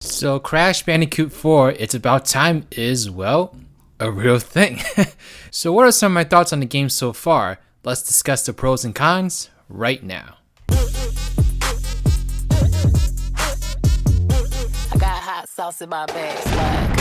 So Crash Bandicoot 4, It's About Time is, well, a real thing. So what are some of my thoughts on the game so far? Let's discuss the pros and cons right now. I got hot sauce in my bag, swag.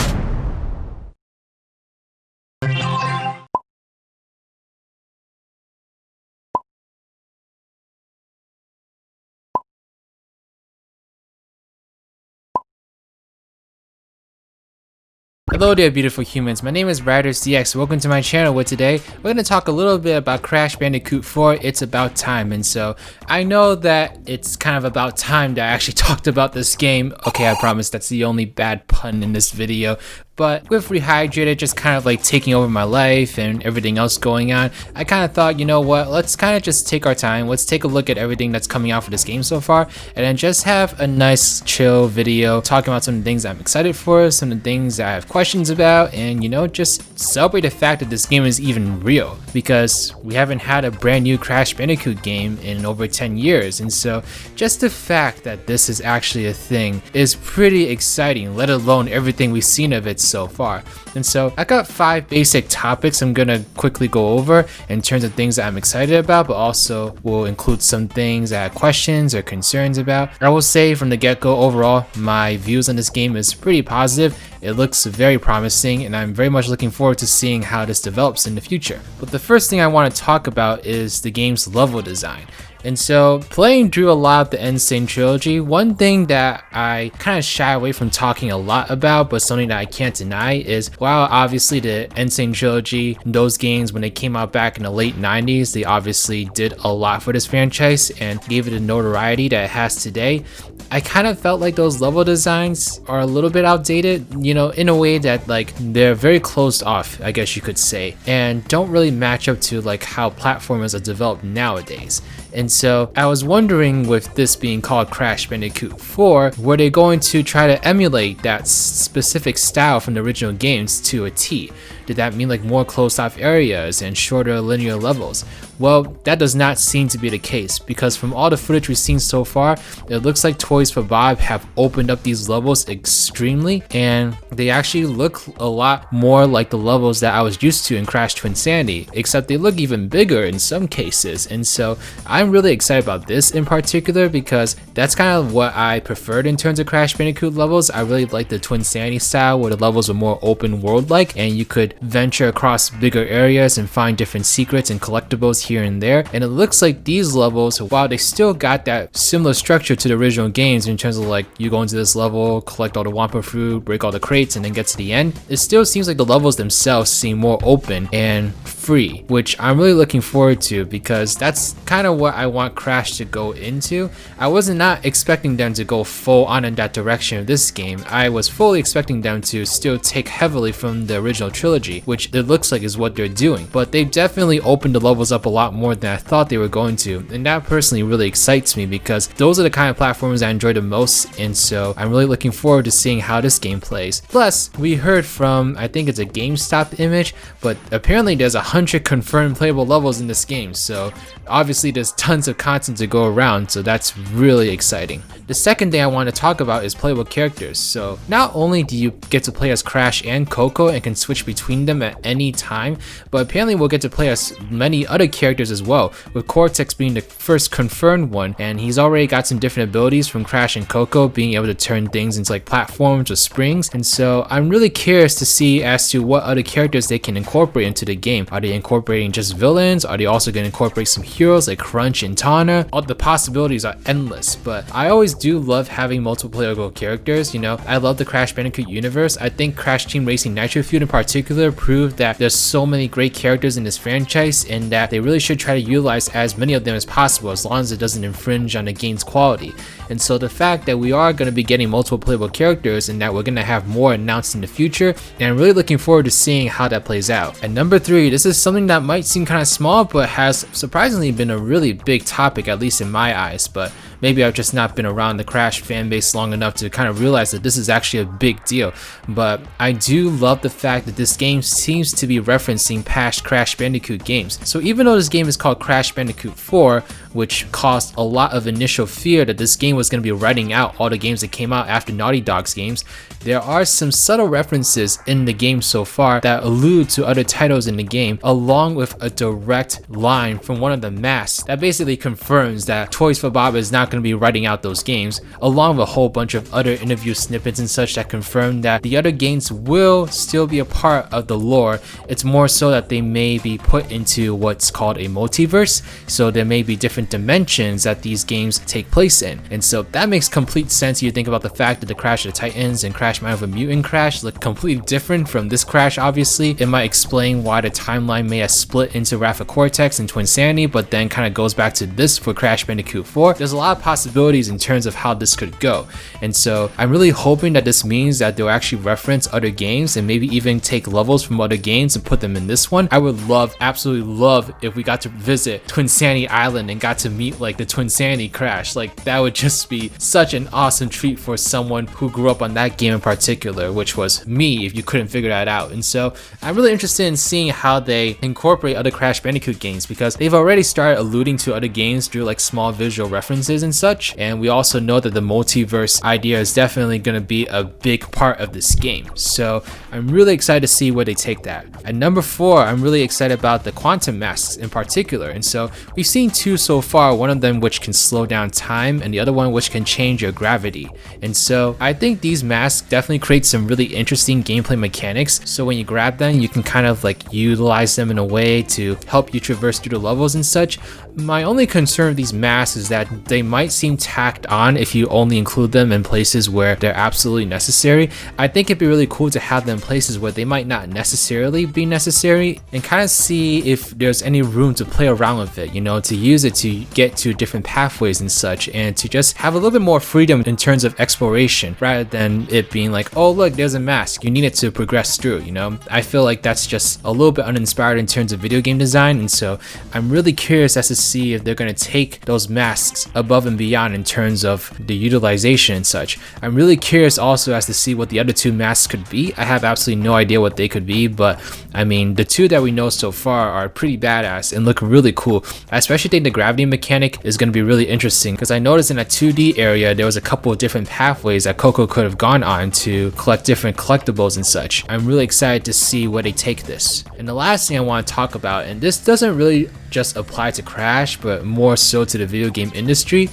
Hello there beautiful humans, my name is RidersDX. Welcome to my channel where today we're going to talk a little bit about Crash Bandicoot 4, It's About Time. And so I know that it's kind of about time that I actually talked about this game. Okay, I promise that's the only bad pun in this video. But with Rehydrated just kind of like taking over my life and everything else going on, I kind of thought, you know what, let's kind of just take our time. Let's take a look at everything that's coming out for this game so far, and then just have a nice chill video talking about some of the things I'm excited for, some of the things that I have questions about, and you know, just celebrate the fact that this game is even real, because we haven't had a brand new Crash Bandicoot game in over 10 years. And so just the fact that this is actually a thing is pretty exciting, let alone everything we've seen of it so far. And so I got 5 basic topics I'm gonna quickly go over in terms of things that I'm excited about, but also will include some things that I have questions or concerns about. I will say from the get-go, overall my views on this game is pretty positive. It looks very promising, and I'm very much looking forward to seeing how this develops in the future. But the first thing I want to talk about is the game's level design. And so, playing through a lot of the N. Sane Trilogy, one thing that I kind of shy away from talking a lot about, but something that I can't deny, is while obviously the N. Sane Trilogy, those games when they came out back in the late 90s, they obviously did a lot for this franchise and gave it the notoriety that it has today. I kind of felt like those level designs are a little bit outdated, you know, in a way that like they're very closed off, I guess you could say, and don't really match up to like how platformers are developed nowadays. And so I was wondering, with this being called Crash Bandicoot 4, were they going to try to emulate that specific style from the original games to a T? Did that mean like more closed off areas and shorter linear levels? Well, that does not seem to be the case, because from all the footage we've seen so far, it looks like Toys for Bob have opened up these levels extremely, and they actually look a lot more like the levels that I was used to in Crash Twinsanity, except they look even bigger in some cases. And so I'm really excited about this in particular, because that's kind of what I preferred in terms of Crash Bandicoot levels. I really like the Twinsanity style, where the levels are more open world like, and you could venture across bigger areas and find different secrets and collectibles here and there. And it looks like these levels, while they still got that similar structure to the original games in terms of like you go into this level, collect all the Wampa fruit, break all the crates, and then get to the end, it still seems like the levels themselves seem more open and free, which I'm really looking forward to, because that's kind of what I want Crash to go into. I was not expecting them to go full on in that direction of this game. I was fully expecting them to still take heavily from the original trilogy, which it looks like is what they're doing. But they've definitely opened the levels up a lot more than I thought they were going to, and that personally really excites me, because those are the kind of platforms I enjoy the most. And so I'm really looking forward to seeing how this game plays. Plus, we heard from, I think it's a GameStop image, but apparently there's 100 confirmed playable levels in this game, so obviously there's tons of content to go around, so that's really exciting. The second thing I want to talk about is playable characters. So not only do you get to play as Crash and Coco and can switch between them at any time, but apparently we'll get to play as many other characters as well, with Cortex being the first confirmed one, and he's already got some different abilities from Crash and Coco, being able to turn things into like platforms or springs. And so I'm really curious to see as to what other characters they can incorporate into the game. Are they incorporating just villains? Are they also going to incorporate some heroes like Crunch and Tawna? All the possibilities are endless, but I always do love having multiple playable characters. You know, I love the Crash Bandicoot universe. I think Crash Team Racing Nitro Fuel in particular proved that there's so many great characters in this franchise, and that they really should try to utilize as many of them as possible, as long as it doesn't infringe on the game's quality. And so the fact that we are going to be getting multiple playable characters, and that we're going to have more announced in the future, and I'm really looking forward to seeing how that plays out. And number 3, this is something that might seem kind of small, but has surprisingly been a really big topic, at least in my eyes. But maybe I've just not been around the Crash fan base long enough to kind of realize that this is actually a big deal. But I do love the fact that this game seems to be referencing past Crash Bandicoot games. So even though this game is called Crash Bandicoot 4, which caused a lot of initial fear that this game was going to be writing out all the games that came out after Naughty Dog's games, there are some subtle references in the game so far that allude to other titles in the game, along with a direct line from one of the masks that basically confirms that Toys for Bob is not going to be writing out those games, along with a whole bunch of other interview snippets and such that confirm that the other games will still be a part of the lore. It's more so that they may be put into what's called a multiverse, so there may be different dimensions that these games take place in. And so that makes complete sense. You think about the fact that the Crash of the Titans and Crash Mind of a Mutant Crash look completely different from this Crash. Obviously, it might explain why the timeline may have split into Wrath of Cortex and Twinsanity, but then kind of goes back to this for Crash Bandicoot 4. There's a lot of possibilities in terms of how this could go, and so I'm really hoping that this means that they'll actually reference other games and maybe even take levels from other games and put them in this one. I would love, absolutely love, if we got to visit Twinsanity Island and got to meet like the Twinsanity Crash. Like, that would just be such an awesome treat for someone who grew up on that game in particular, which was me, if you couldn't figure that out. And so I'm really interested in seeing how they incorporate other Crash Bandicoot games, because they've already started alluding to other games through like small visual references and such, and we also know that the multiverse idea is definitely going to be a big part of this game. So I'm really excited to see where they take that. At number 4, I'm really excited about the quantum masks in particular. And so we've seen 2 so far, one of them which can slow down time and the other one which can change your gravity. And so I think these masks definitely create some really interesting gameplay mechanics. So when you grab them, you can kind of like utilize them in a way to help you traverse through the levels and such. My only concern with these masks is that they might seem tacked on if you only include them in places where they're absolutely necessary. I think it'd be really cool to have them in places where they might not necessarily be necessary, and kind of see if there's any room to play around with it, you know, to use it to get to different pathways and such, and to just have a little bit more freedom in terms of exploration, rather than it being like, oh look, there's a mask, you need it to progress through, you know. I feel like that's just a little bit uninspired in terms of video game design, and so I'm really curious as to see if they're going to take those masks above and beyond in terms of the utilization and such. I'm really curious also as to see what the other 2 masks could be. I have absolutely no idea what they could be, but I mean, the 2 that we know so far are pretty badass and look really cool. I especially think the gravity mechanic is going to be really interesting, because I noticed in that 2D area there was a couple of different pathways that Coco could have gone on to collect different collectibles and such. I'm really excited to see where they take this. And the last thing I want to talk about, and this doesn't really just apply to Crash, but more so to the video game industry,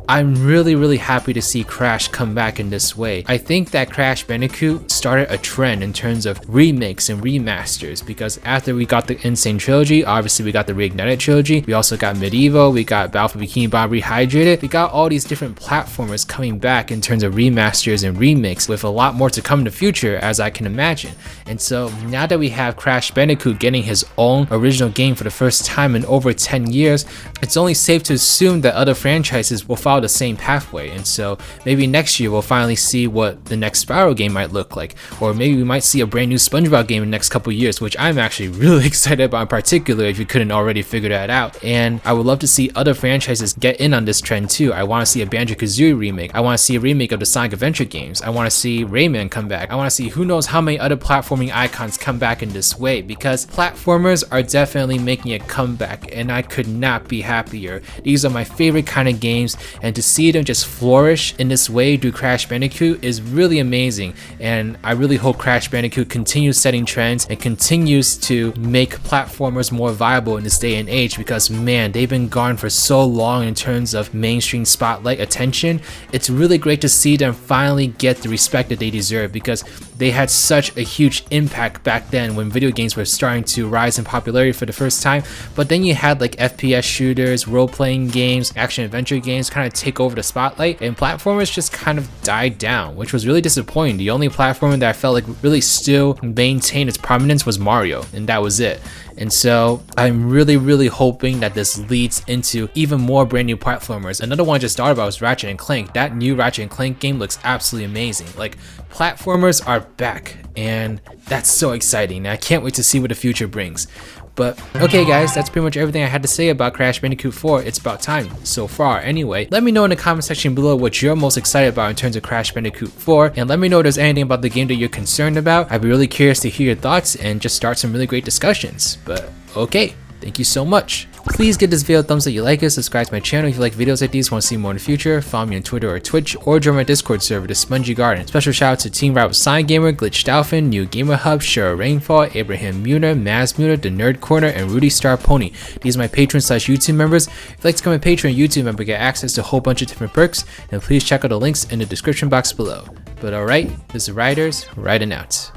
I'm really happy to see Crash come back in this way. I think that Crash Bandicoot started a trend in terms of remakes and remasters, because after we got the Insane Trilogy, obviously we got the Reignited Trilogy, we also got Medieval, we got Battle for Bikini Bottom Rehydrated, we got all these different platformers coming back in terms of remasters and remakes, with a lot more to come in the future, as I can imagine. And so now that we have Crash Bandicoot getting his own original game for the first time in over 10 years, it's only safe to assume that other franchises will follow the same pathway. And so maybe next year we'll finally see what the next Spyro game might look like, or maybe we might see a brand new SpongeBob game in the next couple years, which I'm actually really excited about in particular, if you couldn't already figure that out. And I would love to see other franchises get in on this trend too. I want to see a Banjo-Kazooie remake, I want to see a remake of the Sonic Adventure games, I want to see Rayman come back, I want to see who knows how many other platforming icons come back in this way, because platformers are definitely making a comeback and I could not be happier. These are my favorite kind of games, and to see them just flourish in this way through Crash Bandicoot is really amazing. And I really hope Crash Bandicoot continues setting trends and continues to make platformers more viable in this day and age, because man, they've been gone for so long in terms of mainstream spotlight attention. It's really great to see them finally get the respect that they deserve, because they had such a huge impact back then when video games were starting to rise in popularity for the first time. But then you had like FPS shooters, role-playing games, action-adventure games kind of take over the spotlight, and platformers just kind of died down, which was really disappointing. The only platformer that I felt like really still maintained its prominence was Mario, and that was it. And so I'm really hoping that this leads into even more brand new platformers. Another one I just thought about was Ratchet and Clank. That new Ratchet and Clank game looks absolutely amazing. Like, platformers are back, and that's so exciting. I can't wait to see what the future brings. But okay guys, that's pretty much everything I had to say about Crash Bandicoot 4. It's about time, so far anyway. Let me know in the comment section below what you're most excited about in terms of Crash Bandicoot 4, and let me know if there's anything about the game that you're concerned about. I'd be really curious to hear your thoughts and just start some really great discussions. But okay, thank you so much. Please give this video a thumbs up if you like it, subscribe to my channel if you like videos like these, want to see more in the future, follow me on Twitter or Twitch, or join my Discord server, the Spongy Garden. Special shout out to Team Rival Sign Gamer, Glitch Dolphin, New Gamer Hub, Cheryl Rainfall, Abraham Muner, Maz Muner, The Nerd Corner, and Rudy Star Pony. These are my patrons / YouTube members. If you'd like to become a patron or YouTube member, get access to a whole bunch of different perks, and please check out the links in the description box below. But alright, this is Riders, riding out.